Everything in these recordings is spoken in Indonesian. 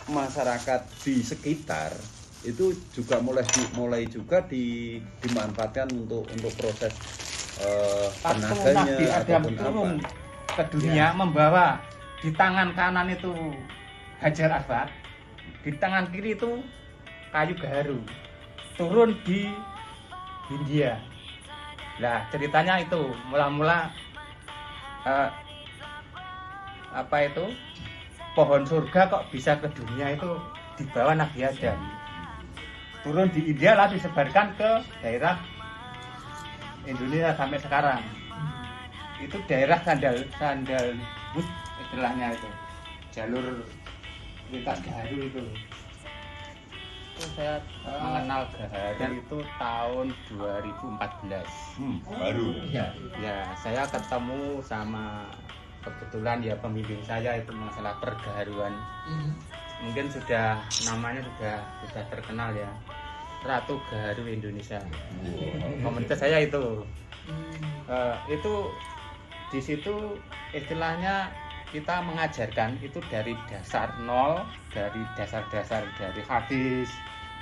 masyarakat di sekitar itu juga mulai juga dimanfaatkan untuk proses tenaganya Nabi Adam ataupun turun apa ke dunia membawa di tangan kanan itu Hajar Aswad, di tangan kiri itu kayu gaharu, turun di India. Nah ceritanya itu mula-mula apa itu pohon surga kok bisa ke dunia itu di bawah Nabi Adam, turun di India lalu disebarkan ke daerah Indonesia sampai sekarang. Itu daerah sandal istilahnya itu jalur lintas gaharu itu saya mengenal gaharu itu tahun 2014. Baru Ya saya ketemu sama kebetulan ya pembimbing saya itu masalah pergaharuan. Mungkin namanya sudah terkenal ya, Ratu Gaharu Indonesia. Komunitas saya itu di situ istilahnya kita mengajarkan itu dari dasar nol, dari dasar-dasar dari hadis,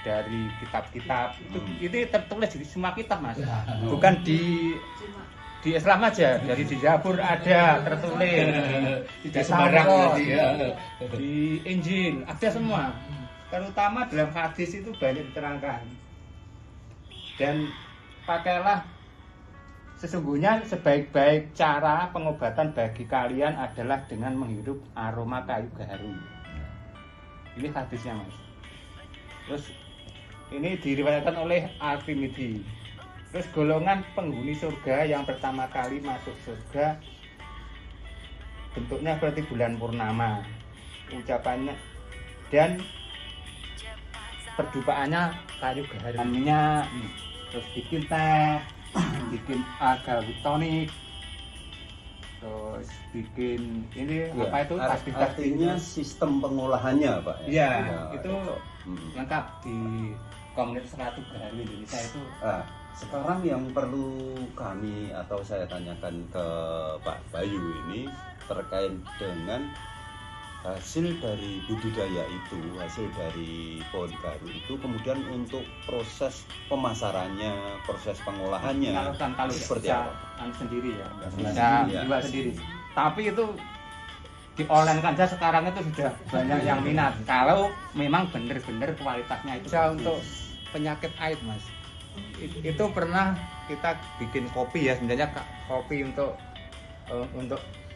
dari kitab-kitab. Itu tertulis di semua kitab, Mas. Bukan di Islam aja, dari di Zabur ada tertulis, tidak sembarang di Injil ada semua. Terutama dalam hadis itu banyak diterangkan. Dan pakailah, sesungguhnya sebaik-baik cara pengobatan bagi kalian adalah dengan menghirup aroma kayu gaharu. Ini hadisnya, Mas. Terus ini diriwayatkan oleh Al-Tirmidzi. Terus golongan penghuni surga yang pertama kali masuk surga bentuknya berarti bulan purnama, ucapannya dan perdupaannya kayu gaharu. Terus bikin teh, bikin agak tonik, terus bikin ini ya, apa itu artinya sistem pengolahannya Pak ya, itu lengkap di komunitas Ratu Gaharu Indonesia itu. Sekarang yang perlu kami atau saya tanyakan ke Pak Bayu ini terkait dengan hasil dari budidaya itu, hasil dari pohon gaharu itu, kemudian untuk proses pemasarannya, proses pengolahannya, kalau seperti bisa apa? Sendiri ya, Bisa jual sendiri. Tapi itu diolah saja sekarang itu sudah banyak yang minat. Kalau memang benar-benar kualitasnya itu. Bisa untuk penyakit AIDS, Mas. Itu pernah kita bikin kopi ya, sebenarnya kopi untuk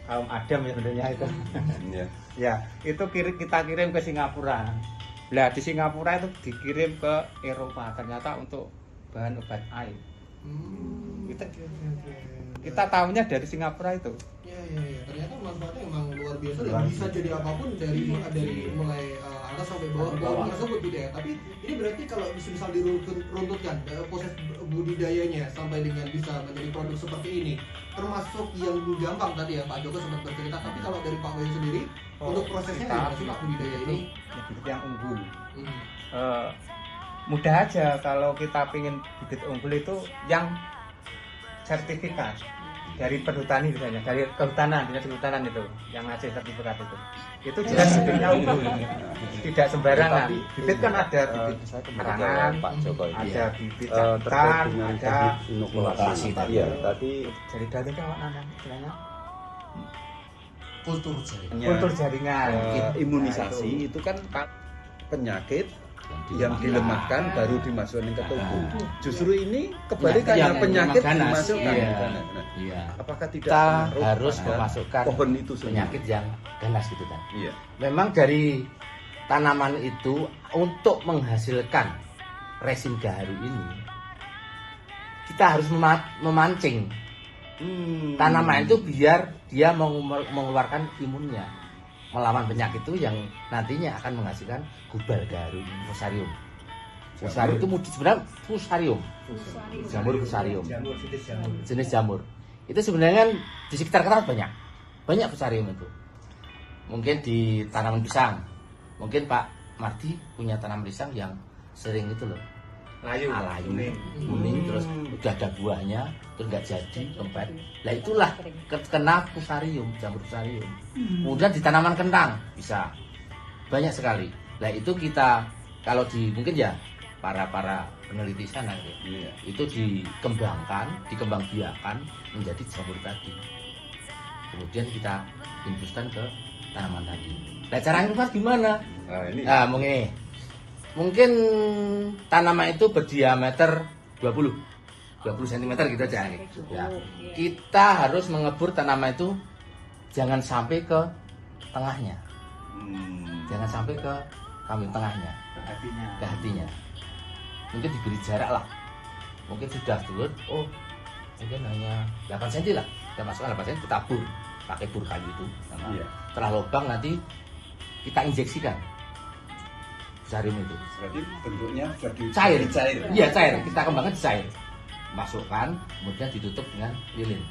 kaum Adam ya sebenarnya itu. Ya, itu kita kirim ke Singapura. Nah, di Singapura itu dikirim ke Eropa ternyata untuk bahan obat AIDS. Kita tahunya dari Singapura itu. Ya. Ternyata manfaatnya memang luar biasa dan bisa jadi apapun dari mulai atas sampai bawah tersebut gitu ya. Tapi ini berarti kalau misal diruntutkan proses budidayanya sampai dengan bisa menjadi produk seperti ini, termasuk yang gampang tadi ya Pak Joko sempat bercerita. Tapi kalau dari Pak Bayu sendiri untuk prosesnya gimana sih Pak budidaya ini? Bibit yang unggul. Mudah aja kalau kita ingin bibit unggul itu yang sertifikat dari perhutani misalnya, dari dinas kehutanan itu yang ngasih sertifikat itu jelas bibitnya unggul, tidak sembarangan. Bibit kan ada bibit karangan, ada bibit cangkang, ada inokulasi tadi ya. Tadi dari dalil awak nanam istilahnya kultur jaringan. Imunisasi itu kan penyakit yang dilemahkan baru dimasukkan ke tubuh. Justru ini kebalikannya, penyakit dimasukkan. Apakah tidak kita harus memasukkan pohon itu penyakit yang ganas gitu kan? Iya. Memang dari tanaman itu untuk menghasilkan resin gaharu ini kita harus memancing tanaman itu biar dia mengeluarkan imunnya melawan penyakit itu yang nantinya akan menghasilkan gubal gaharu fusarium. Fusarium itu sebenarnya fusarium. Jamur fusarium. Jenis jamur. Itu sebenarnya kan di sekitar kita banyak fusarium itu. Mungkin di tanaman pisang. Mungkin Pak Mardi punya tanaman pisang yang sering itu loh. Layu kuning terus udah ada buahnya terus nggak jadi lempet. Lah itulah kena fusarium, jamur fusarium. Kemudian di tanaman kentang bisa banyak sekali. Nah itu kita kalau mungkin ya para peneliti sana Iya. itu dikembangbiakan menjadi jamur tadi. Kemudian kita infuskan ke tanaman tadi. Nah cara infus gimana? Nah, ini Nah mungkin tanaman itu berdiameter 20 cm gitu aja. Ya. Kita harus mengebur tanaman itu jangan sampai ke tengahnya. Jangan sampai ke kambing tengahnya, ke hatinya. Mungkin diberi jarak lah. Mungkin sudah turun, mungkin hanya 8 cm lah. Kita masukkan 8 cm, kita bur pakai bur kayu itu. Iya. Setelah lubang nanti kita injeksikan jarum itu. Berarti bentuknya jadi Cair. cair. Iya cair. Kita kembangkan cair. Masukkan, kemudian ditutup dengan lilin.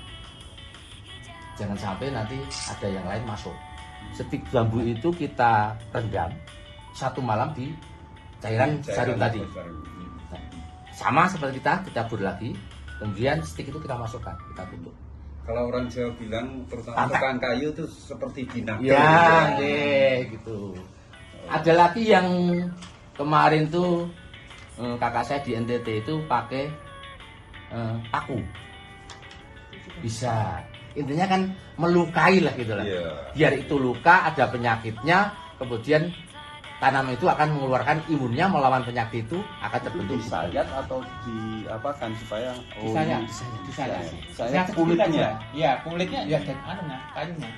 Jangan sampai nanti ada yang lain masuk. Stik bambu itu kita rendam 1 malam di cairan jarum tadi. Nah, sama seperti kita bur lagi, kemudian stik itu kita masukkan, kita tutup. Kalau orang Jawa bilang terutama Pantai. tukang kayu itu seperti binatang. Ya, gitu. Ada lagi yang kemarin tuh kakak saya di NTT itu pakai paku. Bisa. Intinya kan melukai lah gitu lah. Iya. Biar itu luka, ada penyakitnya, kemudian tanaman itu akan mengeluarkan imunnya melawan penyakit itu akan terbentuk. Disayat atau diapakan supaya Disayat. Disayat kulitnya. Iya, kulitnya ya dan kayunya.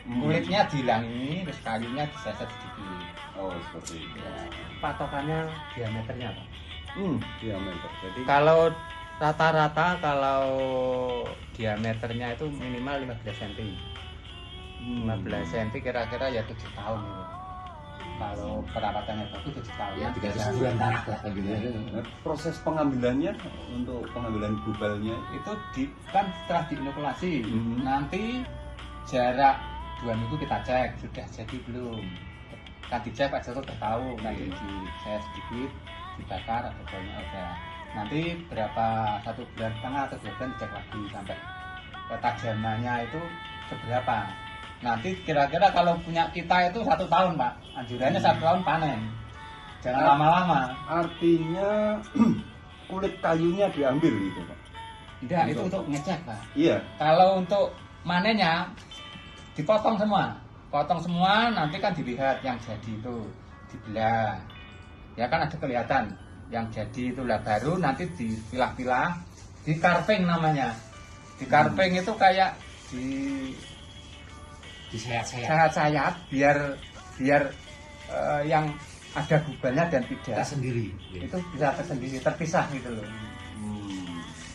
Kulitnya dihilangi, terus kayunya diseset sedikit. Oh, seperti itu. Ya, patokannya diameternya Pak. Diameter. Jadi Kalau rata-rata kalau diameternya itu minimal 15 cm. 15 cm kira-kira ya 7 tahun gitu. Kalau perawatannya bagus 7 tahun. Ya, dikasih susuran tanah lah kan gitu. Nah, proses pengambilannya untuk pengambilan bubalnya Itu kan setelah diinokulasi, nanti jarak 2 minggu kita cek sudah jadi belum. Kan dicek Pak Joko udah tahu, nanti saya sedikit dibakar atau banyak aja. Nanti berapa 1 bulan setengah atau 2 bulan dicek lagi sampai ketajamannya itu seberapa. Nanti kira-kira kalau punya kita itu 1 tahun Pak, anjurannya 1 tahun panen. Jangan lama-lama. artinya kulit kayunya diambil gitu, Pak. Tidak, itu untuk ngecek Pak. Iya. Kalau untuk manennya dipotong semua. Potong semua, nanti kan dilihat yang jadi itu dibelah. Ya kan ada kelihatan yang jadi itu lah, baru nanti dipilah-pilah, di carving namanya. Di carving itu kayak sayat-sayat biar yang ada gubalnya dan tidak Tersendiri. itu bisa tersendiri, terpisah gitu loh.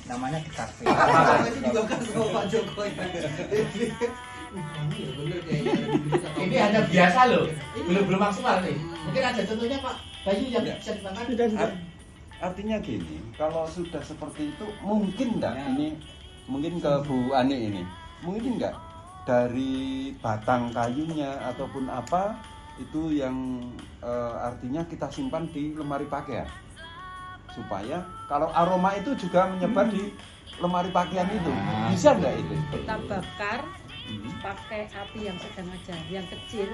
Namanya di carving. Itu juga kan sama Pak Joko ya. Ya bener kayaknya. Ini hanya biasa loh, belum maksimal nih. Mungkin ada contohnya Pak Bayu yang bisa ditangkap. Artinya gini, kalau sudah seperti itu mungkin enggak Ya. ini mungkin ke Bu Ani ini. Mungkin enggak dari batang kayunya ataupun apa itu yang artinya kita simpan di lemari pakaian. Supaya kalau aroma itu juga menyebar di lemari pakaian itu. Bisa enggak itu? Kita bakar pakai api yang sedang aja, yang kecil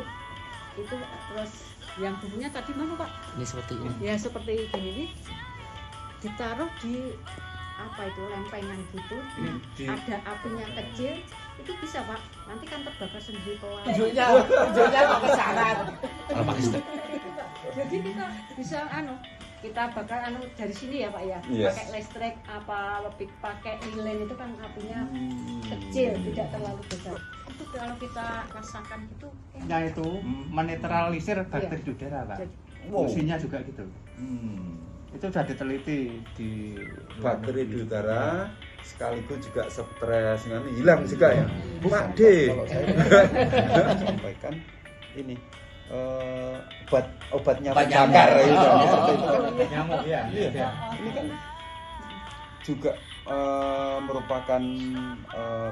itu, terus yang bumbunya tadi mana Pak? Ini seperti ini. Ya seperti ini nih, ditaruh di apa itu lempengan gitu, ada apinya kecil, itu bisa Pak, nanti kan terbakar sendiri pelan. Tunjuknya kok ke sana. Kalau pakai stek. Jadi kita bisa kita bakar dari sini ya Pak ya, Yes. pakai listrik apa lebih pakai lilin itu kan apinya kecil, tidak terlalu besar. Itu kalau kita rasakan itu Nah itu menetralisir bakteri di udara Pak. Wow. Fungsinya juga gitu. Itu sudah diteliti di Bakteri di udara sekaligus juga stres nanti hilang juga ya. Pak D. Kalau saya sampaikan ini obatnya Obat pencakar nyamuk. itu kan. nyamuk ya. Iya. Ini kan juga merupakan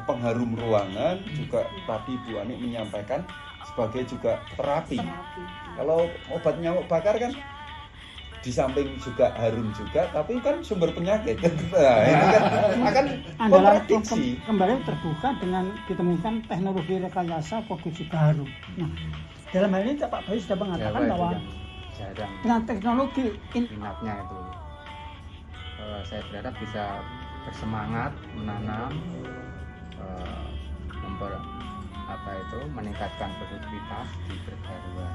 pengharum ruangan juga tadi Bu Ani menyampaikan sebagai juga terapi. Kalau obat nyamuk bakar kan di samping juga harum juga tapi kan sumber penyakit. Nah, ini kan akan kontradiksi. Kembali terbuka dengan ditemukan teknologi rekayasa produksi baru. Nah, dalam hal ini Pak Bayu sudah mengatakan Jawa bahwa itu yang jarang dengan teknologi minatnya itu. Saya berharap bisa bersemangat menanam, meningkatkan produktivitas di perbaruan.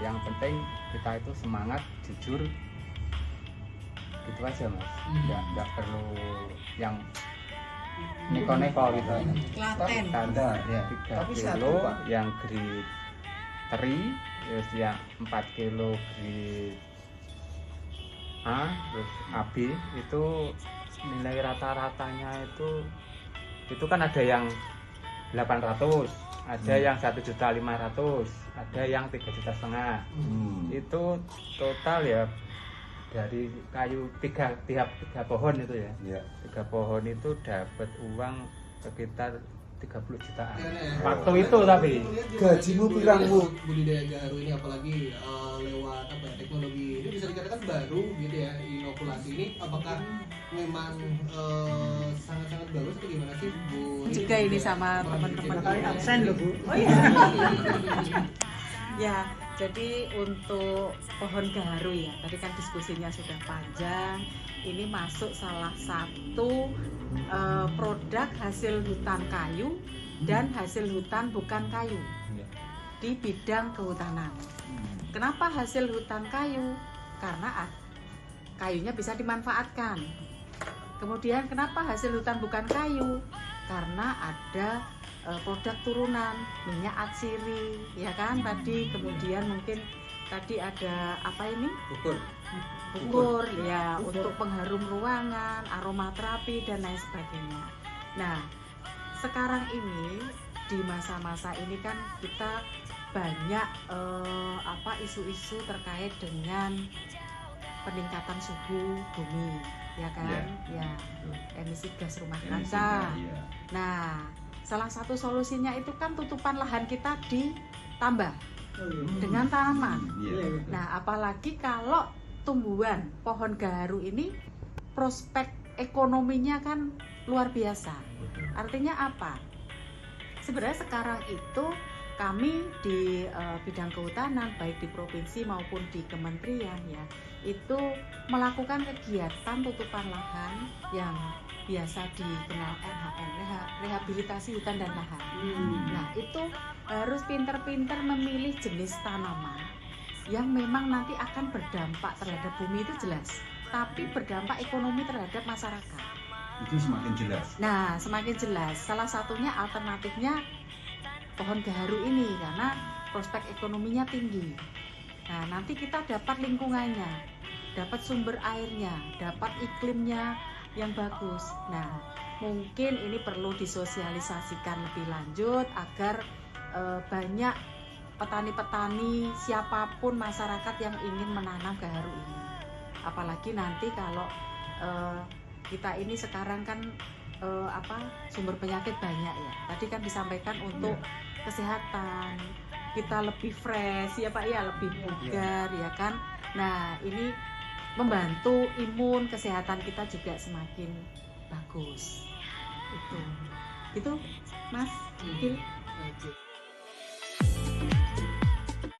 Yang penting kita itu semangat, jujur, gitu aja Mas. Nggak perlu yang neko-neko gitu. Klaten. Standar ya, 3 Tapi satu, kilo Pak. yang grade teri, terus yang 4 kilo grade A, terus AB itu nilai rata-ratanya itu kan ada yang 800, ada yang 1.500.000, ada yang 3,5 juta. Itu total ya dari kayu tiga pohon itu ya. Iya. 3 pohon itu dapat uang sekitar 30 jutaan. Ya. Waktu itu tapi Gajimu pirang, Bu? Budidaya gaharu ini apalagi lewat teknologi ini bisa dikatakan baru gitu ya, inokulasi ini apakah memang sangat-sangat bagus atau gimana sih Bu? Juga ini sama teman-teman absen loh Bu. Oh iya. Ya, jadi untuk pohon gaharu ya, tadi kan diskusinya sudah panjang. Ini masuk salah satu produk hasil hutan kayu dan hasil hutan bukan kayu di bidang kehutanan. Kenapa hasil hutan kayu? Karena kayunya bisa dimanfaatkan. Kemudian kenapa hasil hutan bukan kayu? Karena ada produk turunan minyak atsiri, ya kan tadi. Kemudian mungkin tadi ada apa ini? Bukur ya, untuk pengharum ruangan, aromaterapi dan lain sebagainya. Nah, sekarang ini di masa-masa ini kan kita banyak isu-isu terkait dengan peningkatan suhu bumi, ya kan? Ya, emisi gas rumah kaca. Nah, salah satu solusinya itu kan tutupan lahan kita ditambah dengan tanaman. Nah, apalagi kalau tumbuhan pohon gaharu ini prospek ekonominya kan luar biasa. Artinya apa? Sebenarnya sekarang itu kami di bidang kehutanan baik di provinsi maupun di kementerian ya, itu melakukan kegiatan tutupan lahan yang biasa dikenal RHN, rehabilitasi hutan dan lahan. Nah, itu harus pinter-pinter memilih jenis tanaman yang memang nanti akan berdampak terhadap bumi itu jelas, tapi berdampak ekonomi terhadap masyarakat. Itu semakin jelas. Nah, semakin jelas. Salah satunya alternatifnya pohon gaharu ini karena prospek ekonominya tinggi. Nah, nanti kita dapat lingkungannya, dapat sumber airnya, dapat iklimnya yang bagus. Nah, mungkin ini perlu disosialisasikan lebih lanjut agar banyak petani-petani, siapapun masyarakat yang ingin menanam gaharu ini. Apalagi nanti kalau kita ini sekarang kan sumber penyakit banyak ya. Tadi kan disampaikan untuk kesehatan, kita lebih fresh ya Pak ya, lebih bugar ya kan. Nah, ini membantu imun, kesehatan kita juga semakin bagus. Itu Mas Gil.